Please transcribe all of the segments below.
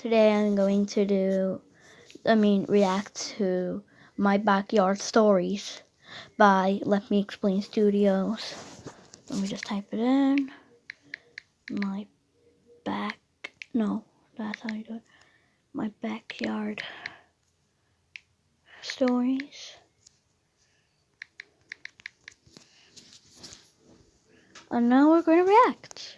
Today I'm going to react to My Backyard Stories by Let Me Explain Studios. Let me just type it in. That's how you do it. My Backyard Stories. And now we're going to react.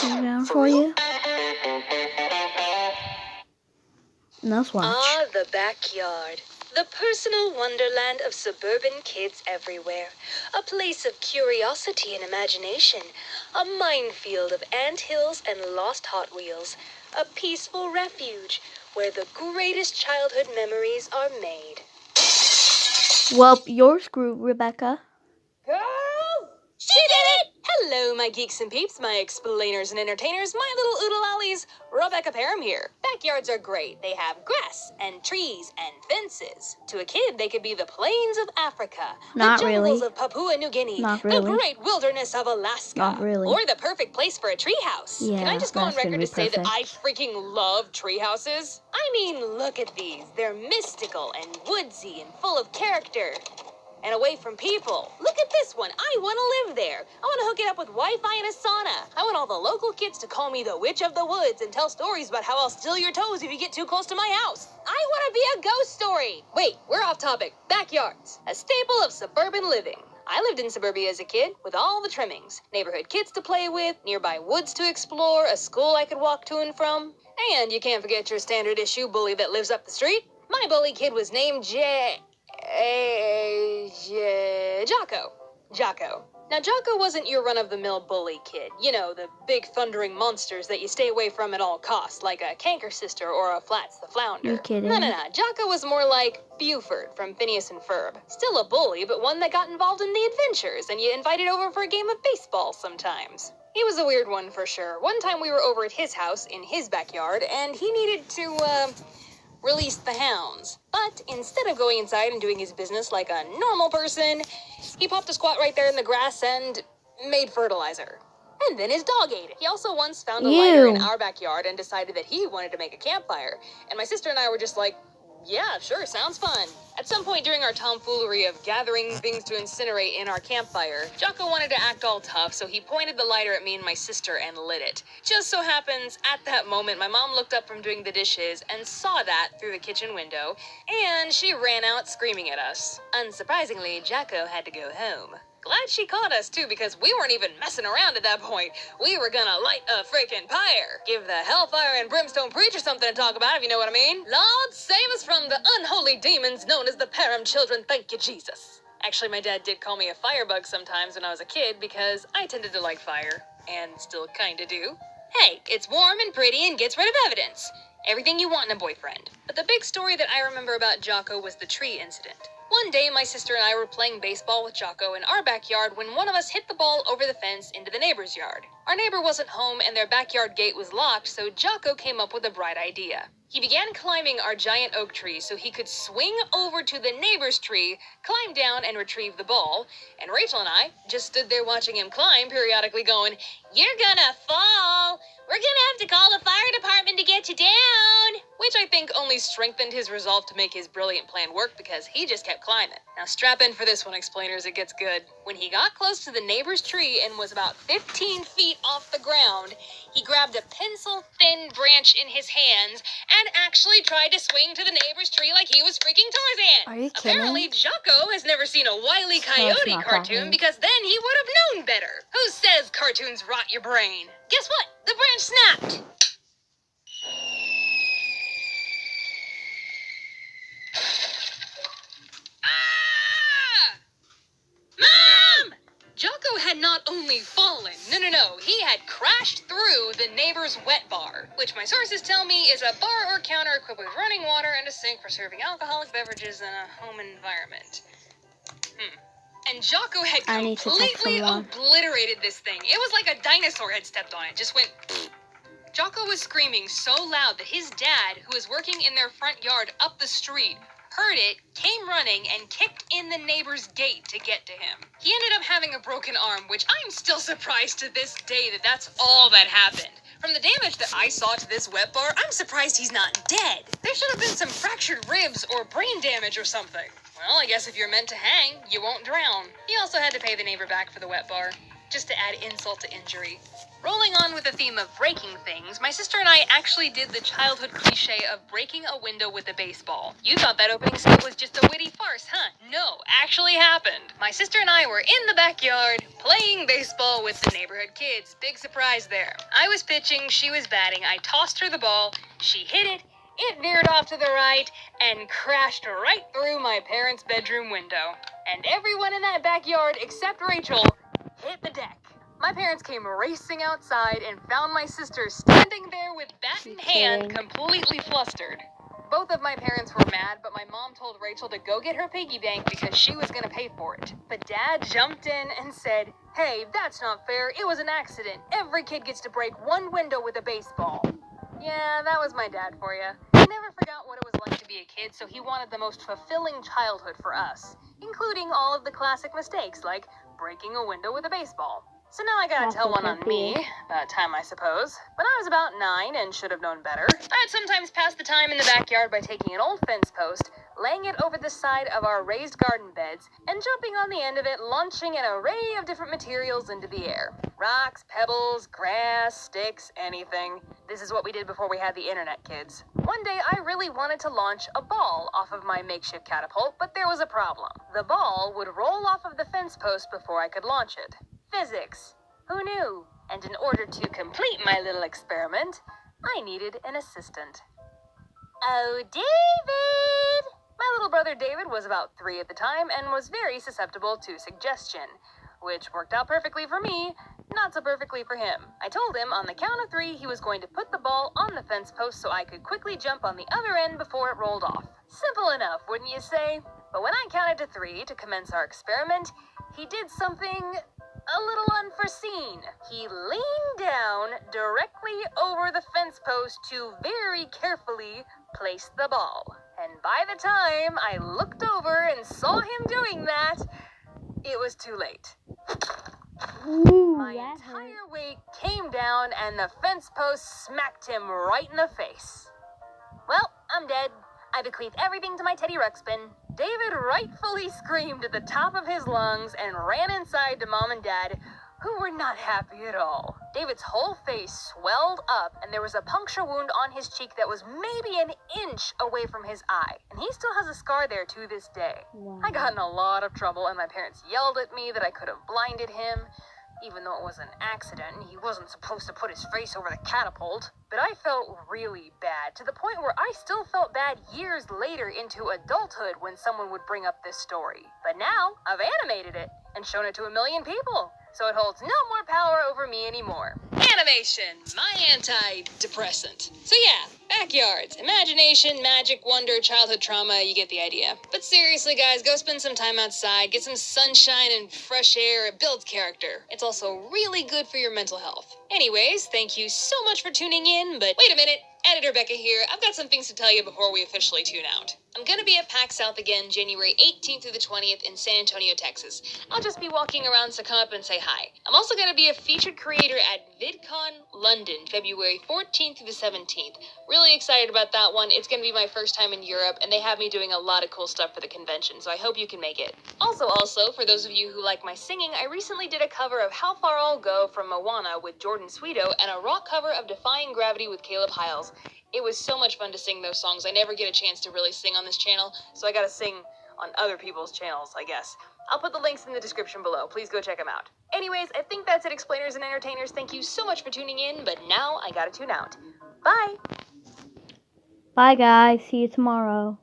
Turn it down for you. Let's watch. Ah, the backyard. The personal wonderland of suburban kids everywhere. A place of curiosity and imagination. A minefield of anthills and lost Hot Wheels. A peaceful refuge where the greatest childhood memories are made. Well, you're screwed, Rebecca. Girl! She did it! Hello, my geeks and peeps, my explainers and entertainers, my little oodle ollies. Rebecca Parham here. Backyards are great. They have grass and trees and fences. To a kid, they could be the plains of Africa, Not the jungles really. of Papua New Guinea, Not the really. great wilderness of Alaska, Not really. or the perfect place for a treehouse. Yeah, Can I just go on that's gonna record be to say that I perfect. freaking love treehouses? I mean, look at these. They're mystical and woodsy and full of character. And away from people. Look at this one. I want to live there. I want to hook it up with Wi-Fi and a sauna. I want all the local kids to call me the Witch of the Woods and tell stories about how I'll steal your toes if you get too close to my house. I want to be a ghost story. Wait, we're off topic. Backyards, a staple of suburban living. I lived in suburbia as a kid with all the trimmings. Neighborhood kids to play with, nearby woods to explore, a school I could walk to and from. And you can't forget your standard issue bully that lives up the street. My bully kid was named Jocko. Now, Jocko wasn't your run-of-the-mill bully kid. You know, the big thundering monsters that you stay away from at all costs, like a canker sister or a Flats the Flounder. You kidding? No. Jocko was more like Buford from Phineas and Ferb. Still a bully, but one that got involved in the adventures, and you invited over for a game of baseball sometimes. He was a weird one for sure. One time we were over at his house in his backyard, and he needed to, released the hounds. But instead of going inside and doing his business like a normal person, he popped a squat right there in the grass and made fertilizer. And then his dog ate it. He also once found a lighter in our backyard and decided that he wanted to make a campfire. And my sister and I were just like, yeah, sure, sounds fun. At some point during our tomfoolery of gathering things to incinerate in our campfire, Jocko wanted to act all tough, so he pointed the lighter at me and my sister and lit it. Just so happens, at that moment, my mom looked up from doing the dishes and saw that through the kitchen window, and she ran out screaming at us. Unsurprisingly, Jocko had to go home. Glad she caught us, too, because we weren't even messing around at that point. We were gonna light a freaking pyre. Give the hellfire and brimstone preacher something to talk about, if you know what I mean. Lord, save us from the unholy demons known as the Parham children, thank you, Jesus. Actually, my dad did call me a firebug sometimes when I was a kid because I tended to like fire, and still kinda do. Hey, it's warm and pretty and gets rid of evidence. Everything you want in a boyfriend. But the big story that I remember about Jocko was the tree incident. One day, my sister and I were playing baseball with Jocko in our backyard when one of us hit the ball over the fence into the neighbor's yard. Our neighbor wasn't home and their backyard gate was locked, so Jocko came up with a bright idea. He began climbing our giant oak tree so he could swing over to the neighbor's tree, climb down, and retrieve the ball. And Rachel and I just stood there watching him climb, periodically going, "You're gonna fall! We're gonna have to call the fire department to get you down!" Which I think only strengthened his resolve to make his brilliant plan work because he just kept climbing. Now strap in for this one, explainers, it gets good. When he got close to the neighbor's tree and was about 15 feet off the ground, he grabbed a pencil-thin branch in his hands and actually tried to swing to the neighbor's tree like he was freaking Tarzan. Are you kidding? Apparently, Jocko has never seen a Wile E. Coyote cartoon because then he would have known better. Who says cartoons rot your brain? Guess what? The branch snapped. Ah! Mom! Jocko had not only fallen, no, he had crashed through the neighbor's wet bar, which my sources tell me is a bar or counter equipped with running water and a sink for serving alcoholic beverages in a home environment. And Jocko had completely obliterated this thing. It was like a dinosaur had stepped on it, just went... Jocko was screaming so loud that his dad, who was working in their front yard up the street, heard it, came running, and kicked in the neighbor's gate to get to him. He ended up having a broken arm, which I'm still surprised to this day that that's all that happened. From the damage that I saw to this wet bar, I'm surprised he's not dead. There should have been some fractured ribs or brain damage or something. Well, I guess if you're meant to hang, you won't drown. He also had to pay the neighbor back for the wet bar, just to add insult to injury. Rolling on with the theme of breaking things, my sister and I actually did the childhood cliche of breaking a window with a baseball. You thought that opening skit was just a witty farce, huh? No, actually happened. My sister and I were in the backyard playing baseball with the neighborhood kids. Big surprise there. I was pitching, she was batting. I tossed her the ball, she hit it, it veered off to the right and crashed right through my parents' bedroom window. And everyone in that backyard except Rachel hit the deck. My parents came racing outside and found my sister standing there with bat in hand, completely flustered. Both of my parents were mad, but my mom told Rachel to go get her piggy bank because she was going to pay for it. But Dad jumped in and said, "Hey, that's not fair. It was an accident. Every kid gets to break one window with a baseball." Yeah, that was my dad for you. He never forgot what it was like to be a kid, so he wanted the most fulfilling childhood for us, including all of the classic mistakes, like breaking a window with a baseball. So now I gotta tell one on me. About time, I suppose. When I was about 9 and should have known better, I'd sometimes pass the time in the backyard by taking an old fence post, laying it over the side of our raised garden beds, and jumping on the end of it, launching an array of different materials into the air. Rocks, pebbles, grass, sticks, anything. This is what we did before we had the internet, kids. One day, I really wanted to launch a ball off of my makeshift catapult, but there was a problem. The ball would roll off of the fence post before I could launch it. Physics. Who knew? And in order to complete my little experiment, I needed an assistant. Oh, David! My little brother David was about 3 at the time and was very susceptible to suggestion, which worked out perfectly for me, not so perfectly for him. I told him on the count of 3 he was going to put the ball on the fence post so I could quickly jump on the other end before it rolled off. Simple enough, wouldn't you say? But when I counted to 3 to commence our experiment, he did something a little unforeseen. He leaned down directly over the fence post to very carefully place the ball. And by the time I looked over and saw him doing that, it was too late. My entire weight came down and the fence post smacked him right in the face. Well, I'm dead. I bequeath everything to my Teddy Ruxpin. David rightfully screamed at the top of his lungs and ran inside to Mom and Dad, who were not happy at all. David's whole face swelled up, and there was a puncture wound on his cheek that was maybe an inch away from his eye, and he still has a scar there to this day. Wow. I got in a lot of trouble, and my parents yelled at me that I could have blinded him. Even though it was an accident, he wasn't supposed to put his face over the catapult. But I felt really bad, to the point where I still felt bad years later into adulthood when someone would bring up this story. But now, I've animated it and shown it to 1 million people, so it holds no more power over me anymore. Animation, my antidepressant. So yeah, backyards, imagination, magic, wonder, childhood trauma, you get the idea. But seriously guys, go spend some time outside, get some sunshine and fresh air, it builds character. It's also really good for your mental health. Anyways, thank you so much for tuning in, but wait a minute, Editor Becca here. I've got some things to tell you before we officially tune out. I'm gonna be at PAX South again January 18th through the 20th in San Antonio, Texas. I'll just be walking around, so come up and say hi. I'm also gonna be a featured creator at VidCon London, February 14th through the 17th. Really excited about that one. It's gonna be my first time in Europe, and they have me doing a lot of cool stuff for the convention, so I hope you can make it. Also, for those of you who like my singing, I recently did a cover of How Far I'll Go from Moana with Jordan Sweeto, and a rock cover of Defying Gravity with Caleb Hiles. It was so much fun to sing those songs. I never get a chance to really sing on this channel, so I gotta sing on other people's channels, I guess. I'll put the links in the description below. Please go check them out. Anyways, I think that's it, explainers and entertainers. Thank you so much for tuning in, but now I gotta tune out. Bye! Bye, guys. See you tomorrow.